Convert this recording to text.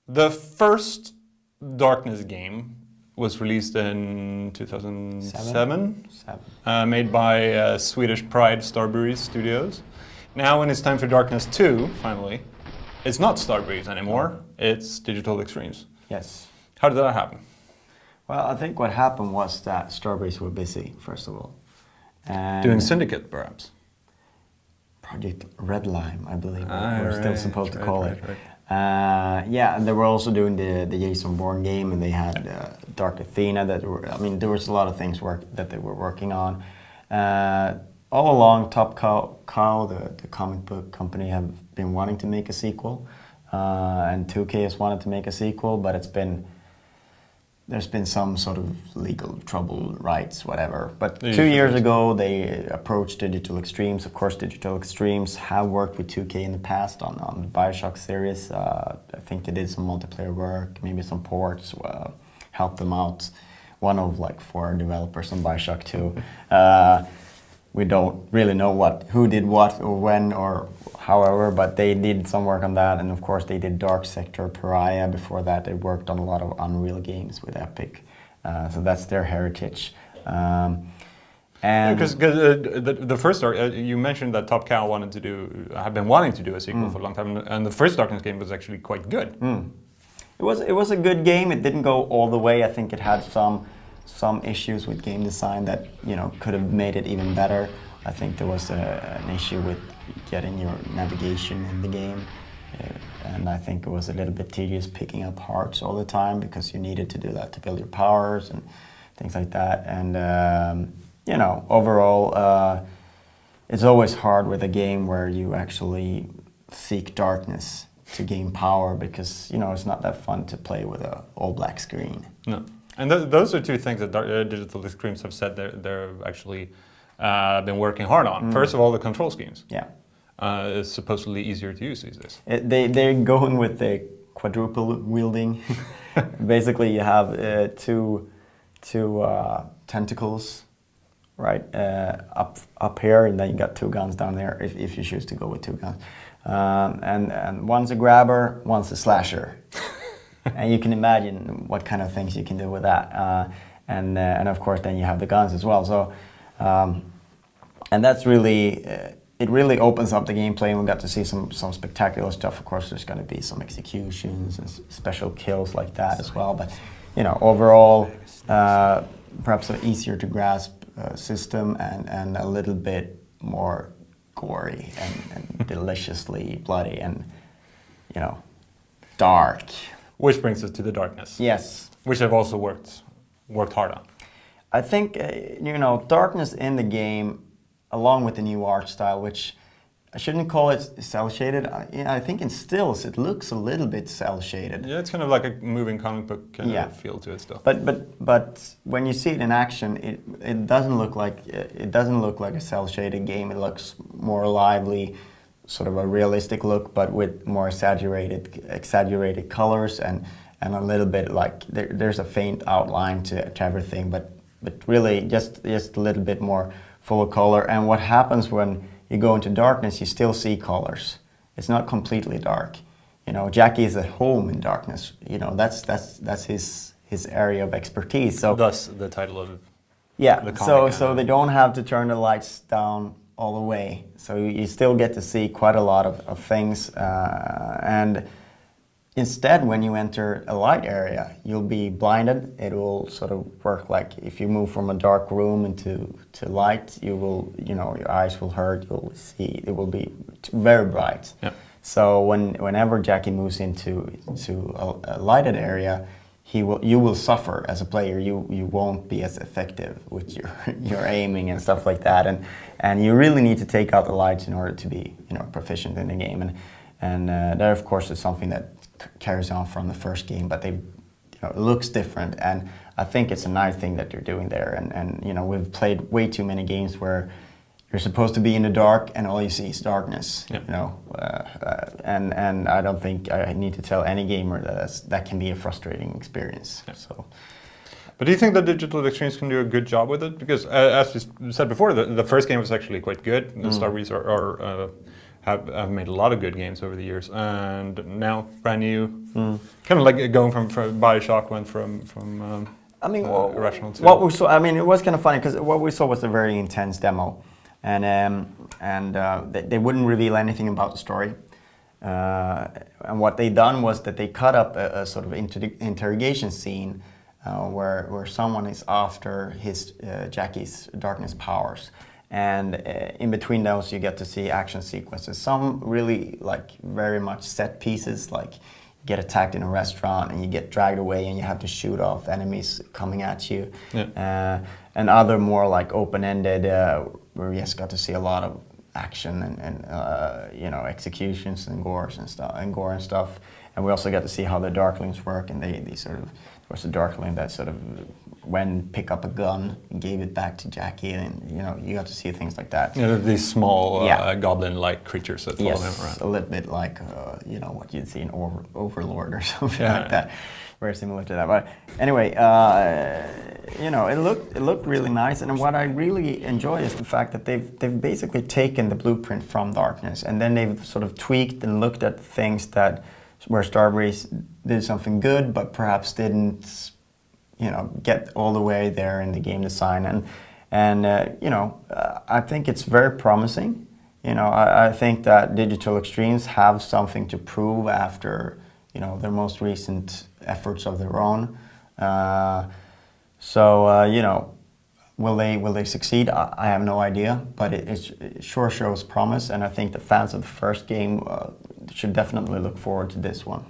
The first Darkness game was released in 2007, made by Swedish Pride Starbreeze Studios. Now when it's time for Darkness 2, finally, it's not Starbreeze anymore, it's Digital Extremes. Yes. How did that happen? Well, I think what happened was that Starbreeze were busy, first of all. And doing Syndicate, perhaps? Project Redline, I believe, we're still supposed to call it. Yeah, and they were also doing the Jason Bourne game, and they had Dark Athena. There was a lot of things that they were working on. All along, Top Cow, the comic book company, have been wanting to make a sequel, and 2K has wanted to make a sequel, but there's been some sort of legal trouble, rights, whatever. But 2 years ago, they approached Digital Extremes. Of course, Digital Extremes have worked with 2K in the past on the Bioshock series. I think they did some multiplayer work, maybe some ports, helped them out. One of like 4 developers on Bioshock 2. We don't really know who did what or when or however, but they did some work on that, and of course they did Dark Sector, Pariah. Before that, they worked on a lot of Unreal games with Epic, so that's their heritage. And because the first you mentioned that Top Cow have been wanting to do a sequel for a long time, and the first Darkness game was actually quite good. It was a good game. It didn't go all the way. I think it had some issues with game design that could have made it even better. I think there was an issue with getting your navigation in the game, and I think it was a little bit tedious picking up hearts all the time because you needed to do that to build your powers and things like that. And overall, it's always hard with a game where you actually seek darkness to gain power because it's not that fun to play with an all-black screen. No. And those are two things that Digital Extremes have said they're actually been working hard on. First of all, the control schemes. Yeah. Is supposedly easier to use these days. They're going with the quadruple wielding. Basically, you have two tentacles, right, up here, and then you got 2 guns down there if you choose to go with 2 guns. And one's a grabber, one's a slasher. And you can imagine what kind of things you can do with that. And of course, then you have the guns as well. So, and that's really, it really opens up the gameplay, and we got to see some spectacular stuff. Of course, there's going to be some executions and special kills like that as well. But, overall, perhaps an easier to grasp system and a little bit more gory and deliciously bloody and, dark. Which brings us to the Darkness. Yes. Which have also worked hard on. I think, darkness in the game, along with the new art style, which I shouldn't call it cel-shaded. I think in stills it looks a little bit cel-shaded. Yeah, it's kind of like a moving comic book kind of feel to it still. But when you see it in action, it doesn't look like a cel-shaded game. It looks more lively, sort of a realistic look, but with more exaggerated colors and a little bit like there's a faint outline to everything, but really just a little bit more full of color. And what happens when you go into darkness, you still see colors. It's not completely dark. Jackie is at home in darkness. That's his area of expertise. So thus the title of the comic. So they don't have to turn the lights down all the way. So you still get to see quite a lot of things. And instead, when you enter a light area, you'll be blinded. It will sort of work like if you move from a dark room into light, your eyes will hurt. You'll see it will be very bright. Yeah. So whenever Jackie moves into a lighted area, you will suffer as a player. You won't be as effective with your aiming and stuff like that. And you really need to take out the lights in order to be proficient in the game. And that of course is something that carries on from the first game, but it looks different, and I think it's a nice thing that you're doing there. And we've played way too many games where you're supposed to be in the dark and all you see is darkness. Yeah. And I don't think I need to tell any gamer that can be a frustrating experience. Yeah. So. But do you think that Digital Extremes can do a good job with it? Because as we said before, the first game was actually quite good. The Starbreeze have made a lot of good games over the years, and now brand new, kind of like going from Bioshock went from I mean, Irrational to what we saw. I mean, it was kind of funny because what we saw was a very intense demo, and they wouldn't reveal anything about the story. And what they done was that they cut up a sort of interrogation scene where someone is after his Jackie's darkness powers. And in between those, you get to see action sequences. Some really like very much set pieces, like you get attacked in a restaurant and you get dragged away and you have to shoot off enemies coming at you. Yeah. And other more like open-ended, where we just got to see a lot of action and you know, executions and gore and stuff. And we also got to see how the Darklings work, and they sort of, there was a Darkling that sort of pick up a gun and gave it back to Jackie, and you know, you got to see things like that. Yeah, these small goblin-like creatures that follow them around. A little bit like you know, what you'd see in Overlord or something like that. Very similar to that. But anyway, you know, it looked really nice, and what I really enjoy is the fact that they've basically taken the blueprint from Darkness, and then they've sort of tweaked and looked at things that where Starbreeze did something good, but perhaps didn't, you know, get all the way there in the game design, and you know, I think it's very promising. You know, I think that Digital Extremes have something to prove after, you know, their most recent efforts of their own. So you know, will they succeed? I have no idea, but it sure shows promise, and I think the fans of the first game should definitely look forward to this one.